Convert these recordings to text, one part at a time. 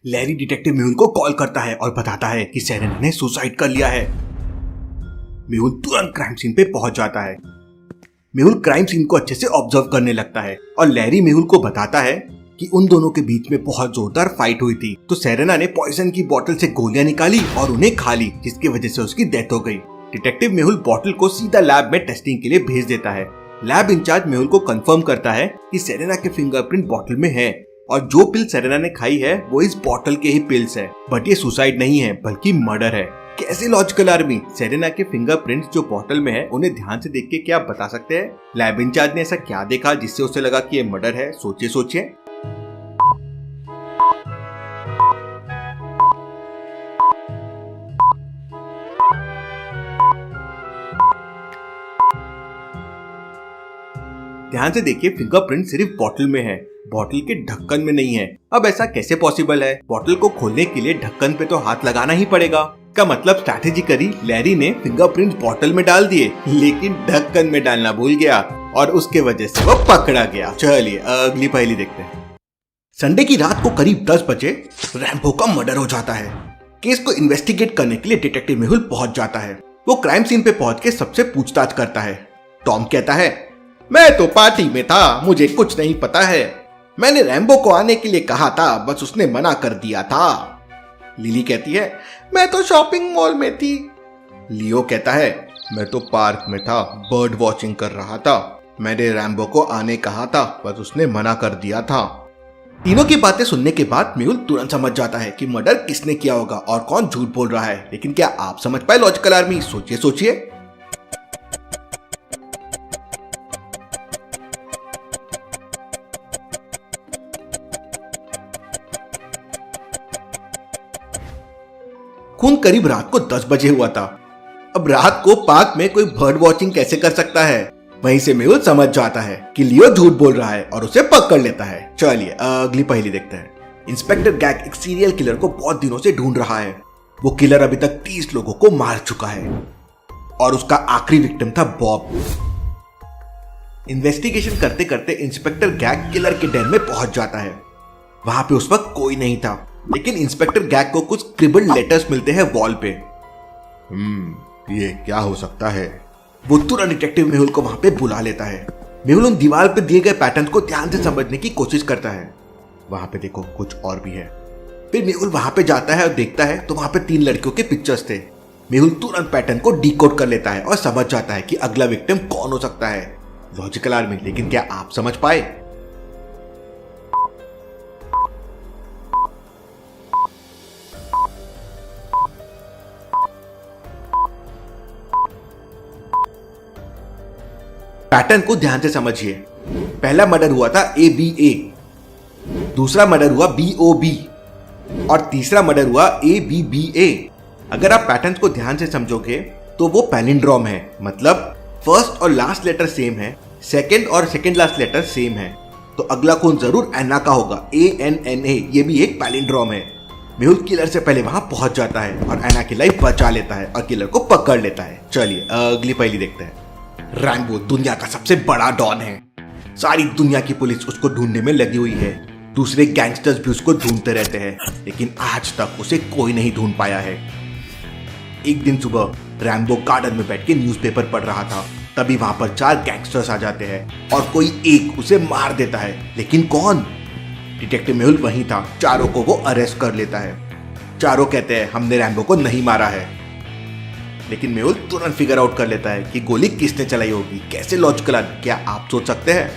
Larry detective Mehul को call करता है और बताता है कि सेरेना ने सुसाइड कर लिया है। मेहुल तुरंत क्राइम सीन पे पहुंच जाता है। मेहुल क्राइम सीन को अच्छे से ऑब्जर्व करने लगता है और लैरी मेहुल को बताता है कि उन दोनों के बीच में बहुत जोरदार फाइट हुई थी। तो सेरेना ने पॉइजन की बोतल से गोलियां निकाली और उन्हें खा ली, जिसकी वजह से उसकी डेथ हो गई। डिटेक्टिव मेहुल बोतल को सीधा लैब में टेस्टिंग के लिए भेज देता है। लैब इंचार्ज मेहुल को कंफर्म करता है कि सेरेना के फिंगरप्रिंट बोतल में है और जो पिल सेरेना ने खाई है वो इस बोतल के ही पिल्स है। बट ये सुसाइड नहीं है बल्कि मर्डर है। कैसे लॉजिकल आर्मी? सेरेना के फिंगरप्रिंट्स जो बोतल में है उन्हें ध्यान से देख के क्या बता सकते हैं? लैब इंचार्ज ने ऐसा क्या देखा जिससे उसे लगा कि ये मर्डर है? सोचिए। ध्यान से देखिए, फिंगरप्रिंट सिर्फ बोतल में है, बोतल के ढक्कन में नहीं है। अब ऐसा कैसे पॉसिबल है? बोतल को खोलने के लिए ढक्कन पे तो हाथ लगाना ही पड़ेगा। का मतलब स्ट्रैटेजिकली लैरी ने फिंगरप्रिंट बोतल में डाल दिए, लेकिन ढक्कन में डालना भूल गया और उसके वजह से वो पकड़ा गया। चलिए अगली पहेली देखते हैं। संडे की रात को करीब 10 बजे रैम्बो का मर्डर हो जाता है। केस को इन्वेस्टिगेट करने के लिए डिटेक्टिव मेहुल पहुंच जाता है। वो क्राइम सीन पे पहुंच के सबसे पूछताछ करता है। टॉम कहता है, मैं तो पार्टी में था, मुझे कुछ नहीं पता है। मैंने रैम्बो को आने के लिए कहा था, बस उसने मना कर दिया था। लिली कहती है, मैं तो शॉपिंग मॉल में थी। लियो कहता है, मैं तो पार्क में था, बर्ड वॉचिंग कर रहा था। मैंने रैम्बो को आने कहा था, बस उसने मना कर दिया था। तीनों की बातें सुनने के बाद मेहुल तुरंत समझ जाता है कि मर्डर किसने किया होगा और कौन झूठ बोल रहा है। लेकिन क्या आप समझ पाए लॉजिकल आर्मी? सोचिए। खून करीब रात को 10 बजे हुआ था। अब रात को पार्क में कोई बर्ड वॉचिंग कैसे कर सकता है? वहीं से मेहुल समझ जाता है कि लियो झूठ बोल रहा है और उसे पकड़ लेता है। चलिए अगली पहेली देखते हैं। इंस्पेक्टर गैग एक सीरियल किलर को बहुत दिनों से ढूंढ रहा है। वो किलर अभी तक 30 लोगों को मार चुका है और उसका आखिरी विक्टिम था बॉब। इन्वेस्टिगेशन करते करते इंस्पेक्टर गैग किलर के डेन में पहुंच जाता है। वहां पे उस वक्त कोई नहीं था, लेकिन इंस्पेक्टर गैग को कुछ स्क्रिबल्ड लेटर्स मिलते हैं वॉल पे। ये क्या हो सकता है? वो तुरंत डिटेक्टिव मेहुल को वहां पे बुला लेता है। मेहुल उन दीवार पे दिए गए पैटर्न को ध्यान से समझने की कोशिश करता है। वहां पे देखो कुछ और भी है। फिर मेहुल वहां पे जाता है और देखता है तो वहां पे 3 लड़कियों के पिक्चर्स थे। मेहुल तुरंत पैटर्न को डिकोड कर लेता है और समझ जाता है कि अगला विक्टिम कौन हो सकता है। लॉजिकल आर्मी, लेकिन क्या आप समझ पाए? पैटर्न को ध्यान से समझिए। पहला मर्डर हुआ था ABA, दूसरा मर्डर हुआ BOB और तीसरा मर्डर हुआ ABBA। अगर आप पैटर्न्स को ध्यान से समझोगे तो वो पैलिंड्रोम है, मतलब फर्स्ट और लास्ट लेटर सेम है, सेकंड और सेकंड लास्ट लेटर सेम है। तो अगला खून जरूर एना का होगा, ANNA। ये भी एक पैलिंड्रोम है। मेहुल किलर से पहले वहां पहुंच जाता है और एना की लाइफ बचा लेता है और किलर को पकड़ लेता है। चलिए अगली पहेली देखते हैं। रैम्बो दुनिया का सबसे बड़ा डॉन है। सारी दुनिया की पुलिस उसको ढूंढने में लगी हुई है। दूसरे गैंगस्टर्स भी उसको ढूंढते रहते हैं, लेकिन आज तक उसे कोई नहीं ढूंढ पाया है। एक दिन सुबह रैम्बो गार्डन में बैठ के न्यूज़पेपर पढ़ रहा था। तभी वहां पर 4 गैंगस्टर्स आ जाते हैं और कोई एक उसे मार देता है। लेकिन कौन? डिटेक्टिव मेहुल वहीं था। चारों को वो अरेस्ट कर लेता है। चारों कहते हैं हमने रैम्बो को नहीं मारा है। लेकिन मेहुल तुरंत फिगर आउट कर लेता है कि गोली किसने चलाई होगी। कैसे लॉजिकल है? क्या आप सोच सकते हैं?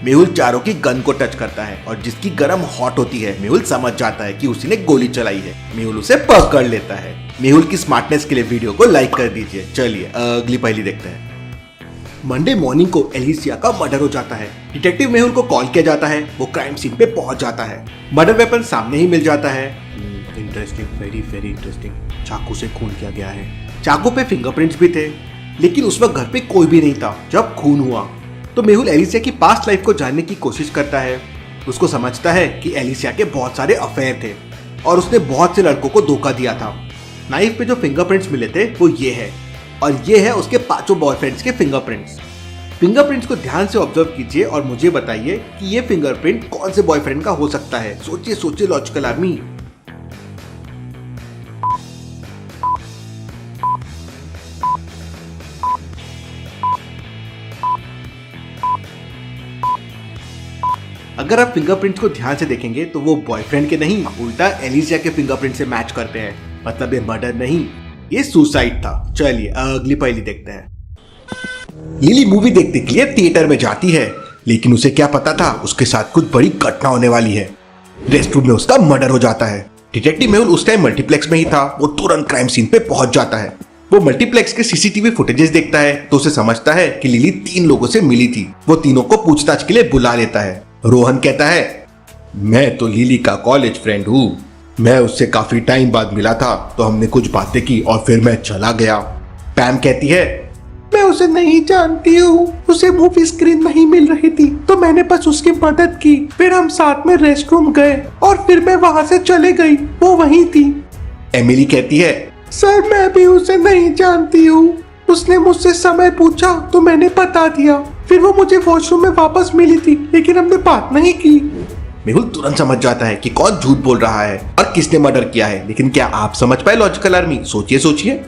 मेहुल चारों की गन को टच करता है और जिसकी गरम हॉट होती है मेहुल समझ जाता है कि उसी ने गोली चलाई है। मेहुल उसे पकड़ लेता है। मेहुल की स्मार्टनेस के लिए वीडियो को लाइक कर दीजिए। चलिए अगली पहेली देखते हैं। मंडे मॉर्निंग को एलिसिया का मर्डर हो जाता है। डिटेक्टिव मेहुल को कॉल किया जाता है। वो क्राइम सीन पे पहुंच जाता है। मर्डर वेपन सामने ही मिल जाता है। Interesting, very interesting. चाकू से खून किया गया है। चाकू पे फिंगरप्रिंट्स भी थे, लेकिन उस वक्त घर पे कोई भी नहीं था जब खून हुआ। तो मेहुल एलिसिया की पास्ट लाइफ को जानने की कोशिश करता है। उसको समझता है कि एलिसिया के बहुत सारे अफेयर थे और उसने बहुत से लड़कों को धोखा दिया था। नाइफ पे जो फिंगरप्रिंट्स मिले थे वो ये है, और ये है उसके 5 बॉयफ्रेंड्स के फिंगरप्रिंट्स। फिंगरप्रिंट्स को ध्यान से ऑब्जर्व कीजिए और मुझे बताइए कि ये फिंगरप्रिंट कौन से बॉयफ्रेंड का हो सकता है। सोचिए सोचिए लॉजिकल आर्मी। अगर आप फिंगरप्रिंट्स को ध्यान से देखेंगे तो वो बॉयफ्रेंड के नहीं, उल्टा एलिसिया के फिंगरप्रिंट से मैच करते हैं। मतलब ये मर्डर नहीं, ये सुसाइड था। चलिए अगली पहेली देखते हैं। लिली मूवी देखने के लिए थिएटर में जाती है, लेकिन उसे क्या पता था उसके साथ कुछ बड़ी घटना होने वाली है। रेस्टरूम में उसका मर्डर हो जाता है। डिटेक्टिव मेहुल उस टाइम मल्टीप्लेक्स में ही था। वो तुरंत क्राइम सीन पे पहुंच जाता है। वो मल्टीप्लेक्स के सीसीटीवी फुटेजेस देखता है तो उसे समझता है कि लिली 3 लोगों से मिली थी। वो तीनों को पूछताछ के लिए बुला लेता है। रोहन कहता है, मैं तो लिली का कॉलेज फ्रेंड हूँ। मैं उससे काफी टाइम बाद मिला था तो हमने कुछ बातें की और फिर मैं चला गया। पैम कहती है, मैं उसे नहीं जानती हूँ। उसे मूवी स्क्रीन नहीं मिल रही थी तो मैंने बस उसकी मदद की। फिर हम साथ में रेस्टरूम गए और फिर मैं वहाँ से चले गई। वो वहीं थी। एमिली कहती है, सर मैं भी उसे नहीं जानती हूँ। उसने मुझसे समय पूछा तो मैंने बता दिया। फिर वो मुझे वॉशरूम में वापस मिली थी, लेकिन हमने बात नहीं की। मेहुल तुरंत समझ जाता है कि कौन झूठ बोल रहा है और किसने मर्डर किया है। लेकिन क्या आप समझ पाए लॉजिकल आर्मी? सोचिए सोचिए।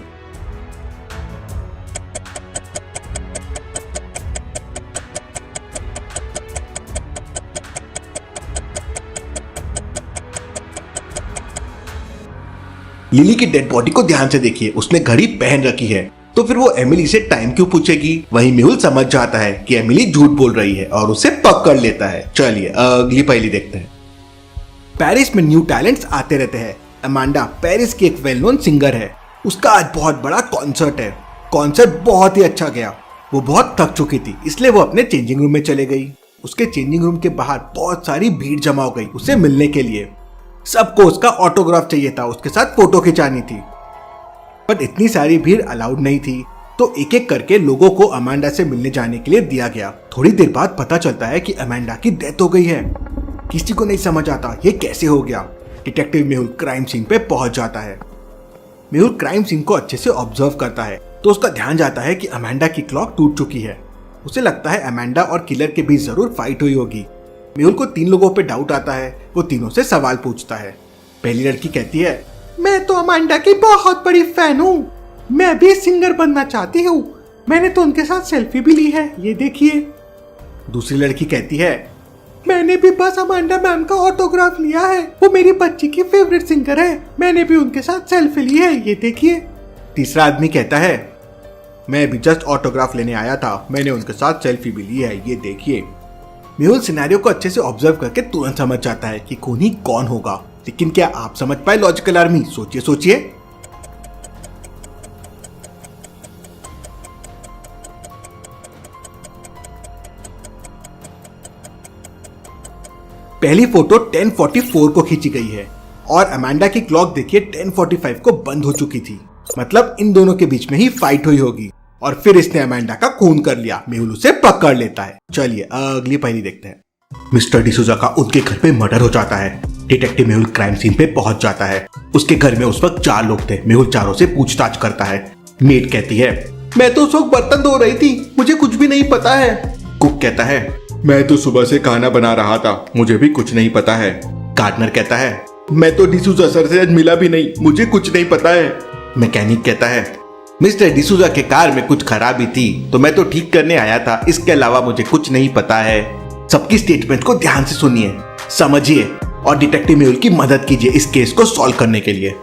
लिली की डेड बॉडी को ध्यान से देखिए। उसने घड़ी पहन रखी है, तो फिर वो एमिली से टाइम क्यों पूछेगी? वहीं मेहुल समझ जाता है कि एमिली झूठ बोल रही है और उसे पकड़ लेता है। चलिए अगली पहेली देखते हैं। पेरिस में न्यू टैलेंट्स आते रहते हैं। अमांडा पेरिस की एक वेल नोन सिंगर है। उसका आज बहुत बड़ा कॉन्सर्ट है। कॉन्सर्ट बहुत ही अच्छा गया। वो बहुत थक चुकी थी, इसलिए वो अपने चेंजिंग रूम में चले गई। उसके चेंजिंग रूम के बाहर बहुत सारी भीड़ जमा हो गई उसे मिलने के लिए। सबको उसका ऑटोग्राफ चाहिए था, उसके साथ फोटो खिंचानी थी। पर इतनी सारी भीड़ अलाउड नहीं थी, तो एक एक करके लोगों को अमांडा से मिलने जाने के लिए दिया गया। थोड़ी देर बाद पता चलता है कि अमांडा की डेथ हो गई है। किसी को नहीं समझ आता ये कैसे हो गया। डिटेक्टिव मेहुल क्राइम सीन पे पहुंच जाता है। मेहुल क्राइम सीन को अच्छे से ऑब्जर्व करता है तो उसका ध्यान जाता है कि अमांडा की क्लॉक टूट चुकी है। उसे लगता है अमांडा और किलर के बीच जरूर फाइट हुई होगी। मेहुल को 3 लोगों पे डाउट आता है। वो तीनों से सवाल पूछता है। पहली लड़की कहती है, मैं तो अमांडा की बहुत बड़ी फैन हूँ। मैं भी सिंगर बनना चाहती हूँ। मैंने तो उनके साथ सेल्फी भी ली है, ये देखिए। दूसरी लड़की कहती है, मैंने भी बस अमांडा मैम का ऑटोग्राफ लिया है। वो मेरी बच्ची की फेवरेट सिंगर है। मैंने भी उनके साथ सेल्फी ली है, ये देखिए। तीसरा आदमी कहता है, मैं भी जस्ट ऑटोग्राफ लेने आया था। मैंने उनके साथ सेल्फी भी ली है, ये देखिए। मेहुल सिनेरियो को अच्छे से ऑब्जर्व करके तुरंत समझ जाता है कि खूनी कौन होगा। लेकिन क्या आप समझ पाए लॉजिकल आर्मी? सोचिए सोचिए। पहली फोटो 10:44 को खींची गई है और अमांडा की क्लॉक देखिए 10:45 को बंद हो चुकी थी। मतलब इन दोनों के बीच में ही फाइट हुई होगी और फिर इसने अमांडा का खून कर लिया। मेहुल उसे पकड़ लेता है। चलिए अगली पहेली देखते हैं। मिस्टर डिसूजा का उनके घर पे मर्डर हो जाता है। डिटेक्टिव मेहुल क्राइम सीन पे पहुंच जाता है। उसके घर में उस वक्त 4 लोग थे। मेहुल चारों से पूछताछ करता है। मेड कहती है, मैं तो उस वक्त बर्तन धो रही थी, मुझे कुछ भी नहीं पता है। कुक कहता है, मैं तो सुबह से खाना बना रहा था, मुझे भी कुछ नहीं पता है। गार्डनर कहता है, मैं तो डिसूजा सर से आज मिला भी नहीं, मुझे कुछ नहीं पता है। मैकेनिक कहता है, मिस्टर डिसूजा के कार में कुछ खराबी थी तो मैं तो ठीक करने आया था, इसके अलावा मुझे कुछ नहीं पता है। सबकी स्टेटमेंट को ध्यान से सुनिए, समझिए और डिटेक्टिव मेहुल की मदद कीजिए इस केस को सॉल्व करने के लिए।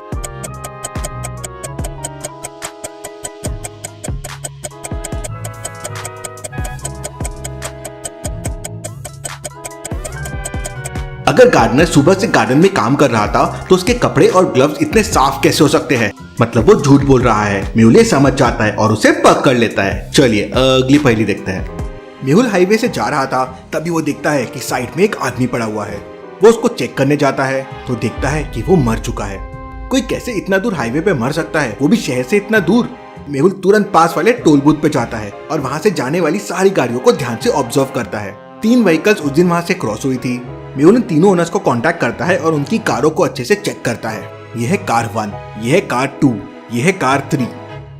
अगर गार्डनर सुबह से गार्डन में काम कर रहा था तो उसके कपड़े और ग्लव्स इतने साफ कैसे हो सकते हैं? मतलब वो झूठ बोल रहा है। मेहुल समझ जाता है और उसे पकड़ लेता है। चलिए अगली पहेली देखते हैं। मेहुल हाईवे से जा रहा था, तभी वो देखता है कि साइड में एक आदमी पड़ा हुआ है। वो उसको चेक करने जाता है तो देखता है कि वो मर चुका है। कोई कैसे इतना दूर हाईवे पे मर सकता है, वो भी शहर से इतना दूर? मेहुल तुरंत पास वाले टोल बूथ पे जाता है और वहाँ से जाने वाली सारी गाड़ियों को ध्यान से ऑब्जर्व करता है। 3 व्हीकल्स उस दिन वहाँ से क्रॉस हुई थी। मेहुल तीनों ओनर्स को कांटेक्ट करता है और उनकी कारों को अच्छे से चेक करता है। यह है कार 1, यह है कार 2, यह है कार 3।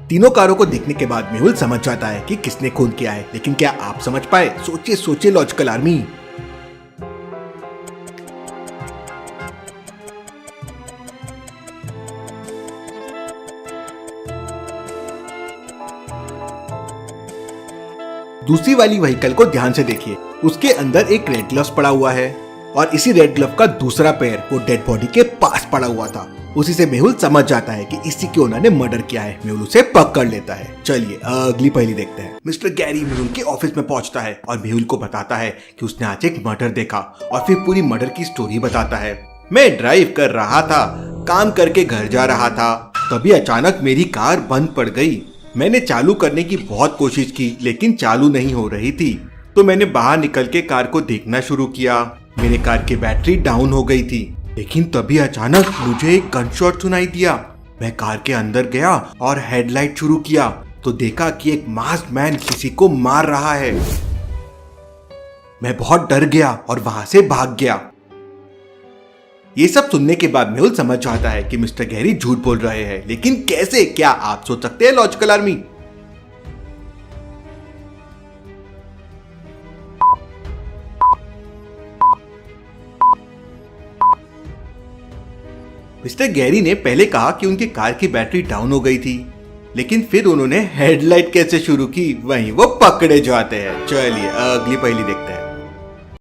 तीनों कारों को देखने के बाद मेहुल समझ जाता है कि किसने खून किया है, लेकिन क्या आप समझ पाए? सोचिए सोचिए लॉजिकल आर्मी। दूसरी वाली व्हीकल को ध्यान से देखिए, उसके अंदर एक रेड ग्लव्स पड़ा हुआ है और इसी रेड ग्लव का दूसरा पैर वो डेड बॉडी के पास पड़ा हुआ था। उसी से मेहुल समझ जाता है कि इसी के ओनर ने मर्डर किया है। मेहुल उसे पकड़ लेता है। चलिए अगली पहेली देखते हैं। मिस्टर गैरी मेहुल के ऑफिस में पहुंचता है और मेहुल को बताता है कि उसने आज एक मर्डर देखा और फिर पूरी मर्डर की स्टोरी बताता है। मैं ड्राइव कर रहा था, काम करके घर जा रहा था, तभी अचानक मेरी कार बंद पड़ गई। मैंने चालू करने की बहुत कोशिश की लेकिन चालू नहीं हो रही थी, तो मैंने बाहर निकल के कार को देखना शुरू किया। मेरे कार की बैटरी डाउन हो गई थी, लेकिन तभी अचानक मुझे एक गनशॉट सुनाई दिया। मैं कार के अंदर गया और हेडलाइट शुरू किया तो देखा कि एक मास्क्ड मैन किसी को मार रहा है। मैं बहुत डर गया और वहां से भाग गया। ये सब सुनने के बाद मेहुल समझ जाता है कि मिस्टर गैरी झूठ बोल रहे हैं, लेकिन कैसे? क्या आप सोच सकते हैं लॉजिकल आर्मी? मिस्टर गैरी ने पहले कहा कि उनकी कार की बैटरी डाउन हो गई थी, लेकिन फिर उन्होंने हेडलाइट कैसे शुरू की, वहीं वो पकड़े जाते हैं। चलिए अगली पहेली देखते हैं।